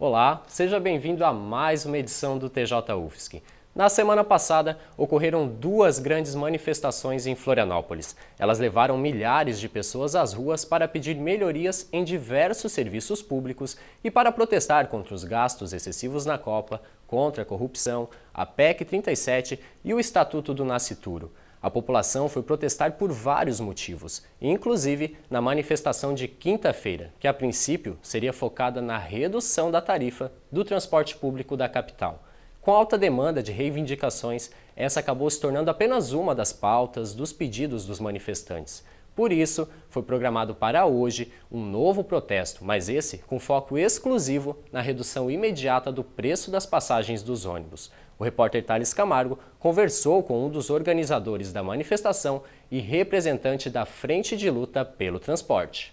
Olá, seja bem-vindo a mais uma edição do TJ UFSC. Na semana passada, ocorreram duas grandes manifestações em Florianópolis. Elas levaram milhares de pessoas às ruas para pedir melhorias em diversos serviços públicos e para protestar contra os gastos excessivos na Copa, contra a corrupção, a PEC 37 e o Estatuto do Nascituro. A população foi protestar por vários motivos, inclusive na manifestação de quinta-feira, que a princípio seria focada na redução da tarifa do transporte público da capital. Com alta demanda de reivindicações, essa acabou se tornando apenas uma das pautas dos pedidos dos manifestantes. Por isso, foi programado para hoje um novo protesto, mas esse com foco exclusivo na redução imediata do preço das passagens dos ônibus. O repórter Thales Camargo conversou com um dos organizadores da manifestação e representante da Frente de Luta pelo Transporte.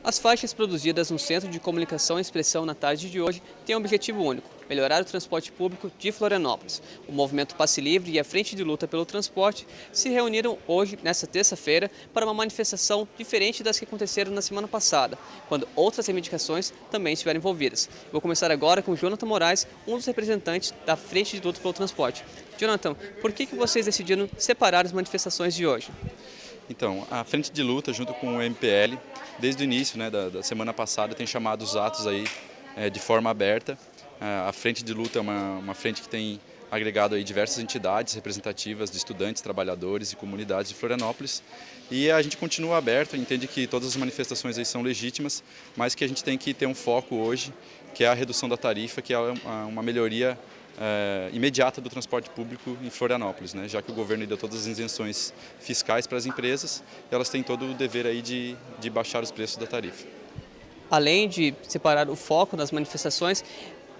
As faixas produzidas no Centro de Comunicação e Expressão na tarde de hoje têm um objetivo único: melhorar o transporte público de Florianópolis. O movimento Passe Livre e a Frente de Luta pelo Transporte se reuniram hoje, nesta terça-feira, para uma manifestação diferente das que aconteceram na semana passada, quando outras reivindicações também estiveram envolvidas. Vou começar agora com Jonathan Moraes, um dos representantes da Frente de Luta pelo Transporte. Jonathan, por que vocês decidiram separar as manifestações de hoje? Então, a Frente de Luta, junto com o MPL, desde o início da semana passada, tem chamado os atos aí, de forma aberta. A Frente de Luta é uma frente que tem agregado aí diversas entidades representativas de estudantes, trabalhadores e comunidades de Florianópolis. E a gente continua aberto, entende que todas as manifestações aí são legítimas, mas que a gente tem que ter um foco hoje, que é a redução da tarifa, que é uma melhoria imediata do transporte público em Florianópolis, né? Já que o governo deu todas as isenções fiscais para as empresas, elas têm todo o dever aí de baixar os preços da tarifa. Além de separar o foco das manifestações,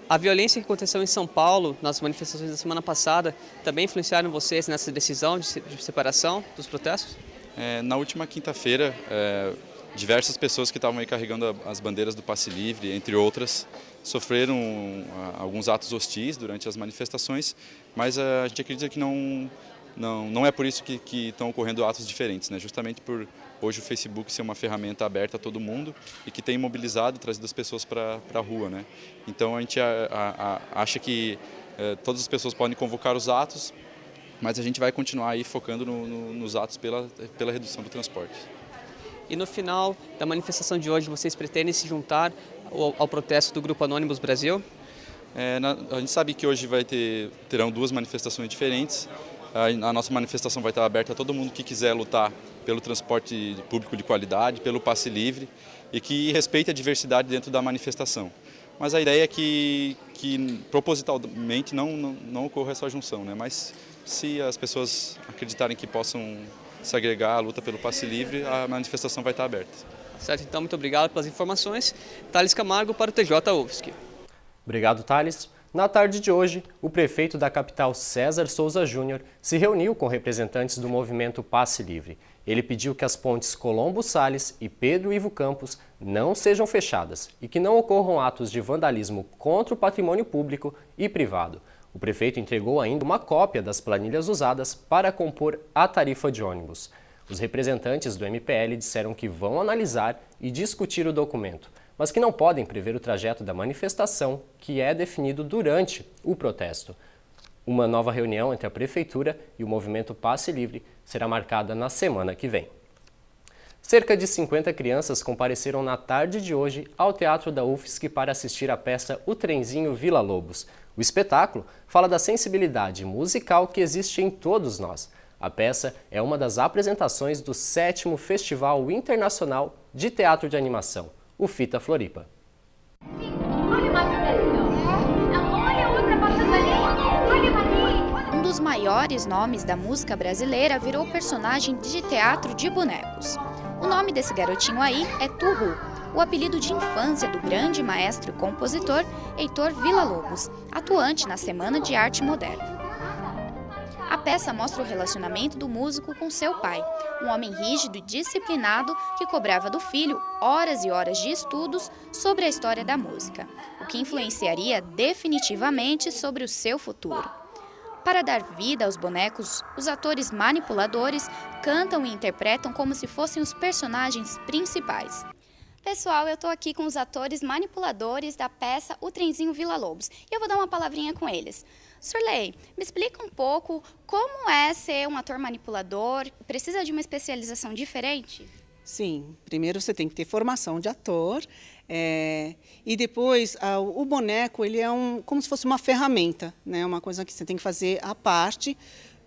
a violência que aconteceu em São Paulo, nas manifestações da semana passada, também influenciaram vocês nessa decisão de separação dos protestos? Na última quinta-feira, diversas pessoas que estavam aí carregando as bandeiras do Passe Livre, entre outras, sofreram alguns atos hostis durante as manifestações, mas a gente acredita que não é por isso que estão ocorrendo atos diferentes, né? Justamente por hoje o Facebook ser uma ferramenta aberta a todo mundo e que tem mobilizado e trazido as pessoas para a rua, né? Então a gente acha que todas as pessoas podem convocar os atos, mas a gente vai continuar aí focando nos atos pela redução do transporte. E no final da manifestação de hoje, vocês pretendem se juntar ao protesto do Grupo Anônimos Brasil? A gente sabe que hoje terão duas manifestações diferentes. A nossa manifestação vai estar aberta a todo mundo que quiser lutar pelo transporte público de qualidade, pelo passe livre e que respeite a diversidade dentro da manifestação. Mas a ideia é que propositalmente não ocorra essa junção, né? Mas se as pessoas acreditarem que possam se agregar à luta pelo passe livre, a manifestação vai estar aberta. Certo, então muito obrigado pelas informações. Thales Camargo para o TJ UFSC. Obrigado, Thales. Na tarde de hoje, o prefeito da capital, César Souza Júnior, se reuniu com representantes do movimento Passe Livre. Ele pediu que as pontes Colombo Salles e Pedro Ivo Campos não sejam fechadas e que não ocorram atos de vandalismo contra o patrimônio público e privado. O prefeito entregou ainda uma cópia das planilhas usadas para compor a tarifa de ônibus. Os representantes do MPL disseram que vão analisar e discutir o documento, mas que não podem prever o trajeto da manifestação, que é definido durante o protesto. Uma nova reunião entre a Prefeitura e o movimento Passe Livre será marcada na semana que vem. Cerca de 50 crianças compareceram na tarde de hoje ao Teatro da UFSC para assistir à peça O Trenzinho Vila Lobos. O espetáculo fala da sensibilidade musical que existe em todos nós. A peça é uma das apresentações do 7º Festival Internacional de Teatro de Animação, o Fita Floripa. Olha uma vida ali, ó. Olha outra passando ali. Olha ali. Um dos maiores nomes da música brasileira virou personagem de teatro de bonecos. O nome desse garotinho aí é Turru, o apelido de infância do grande maestro e compositor Heitor Villa-Lobos, atuante na Semana de Arte Moderna. A peça mostra o relacionamento do músico com seu pai, um homem rígido e disciplinado que cobrava do filho horas e horas de estudos sobre a história da música, o que influenciaria definitivamente sobre o seu futuro. Para dar vida aos bonecos, os atores manipuladores cantam e interpretam como se fossem os personagens principais. Pessoal, eu estou aqui com os atores manipuladores da peça O Trenzinho Vila Lobos e eu vou dar uma palavrinha com eles. Surley, me explica um pouco como é ser um ator manipulador, precisa de uma especialização diferente? Sim, primeiro você tem que ter formação de ator e depois o boneco ele é como se fosse uma ferramenta, né? Uma coisa que você tem que fazer à parte,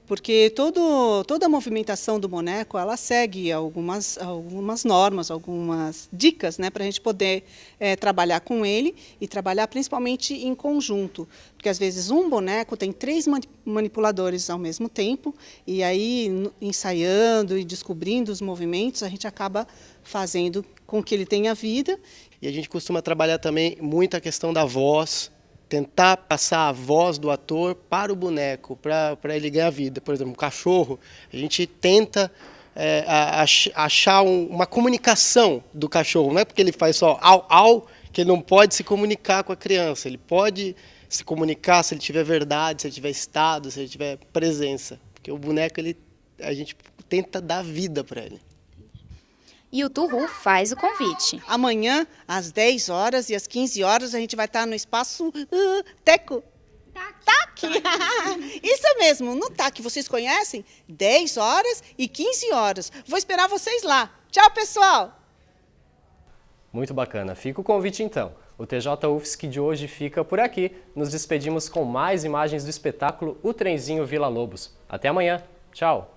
porque toda a movimentação do boneco ela segue algumas normas, algumas dicas, né, para a gente poder trabalhar com ele e trabalhar principalmente em conjunto, porque às vezes um boneco tem 3 manipuladores ao mesmo tempo e aí ensaiando e descobrindo os movimentos a gente acaba fazendo com que ele tenha vida. E a gente costuma trabalhar também muito a questão da voz, tentar passar a voz do ator para o boneco, para ele ganhar vida. Por exemplo, um cachorro, a gente tenta achar uma comunicação do cachorro. Não é porque ele faz só au, au, que ele não pode se comunicar com a criança. Ele pode se comunicar se ele tiver verdade, se ele tiver estado, se ele tiver presença. Porque o boneco, a gente tenta dar vida para ele. E o Turru faz o convite. Amanhã, às 10 horas e às 15 horas, a gente vai estar no espaço Teco. TAC. Isso mesmo, no TAC, vocês conhecem? 10 horas e 15 horas. Vou esperar vocês lá. Tchau, pessoal! Muito bacana. Fica o convite então. O TJ UFSC de hoje fica por aqui. Nos despedimos com mais imagens do espetáculo O Trenzinho Vila Lobos. Até amanhã. Tchau!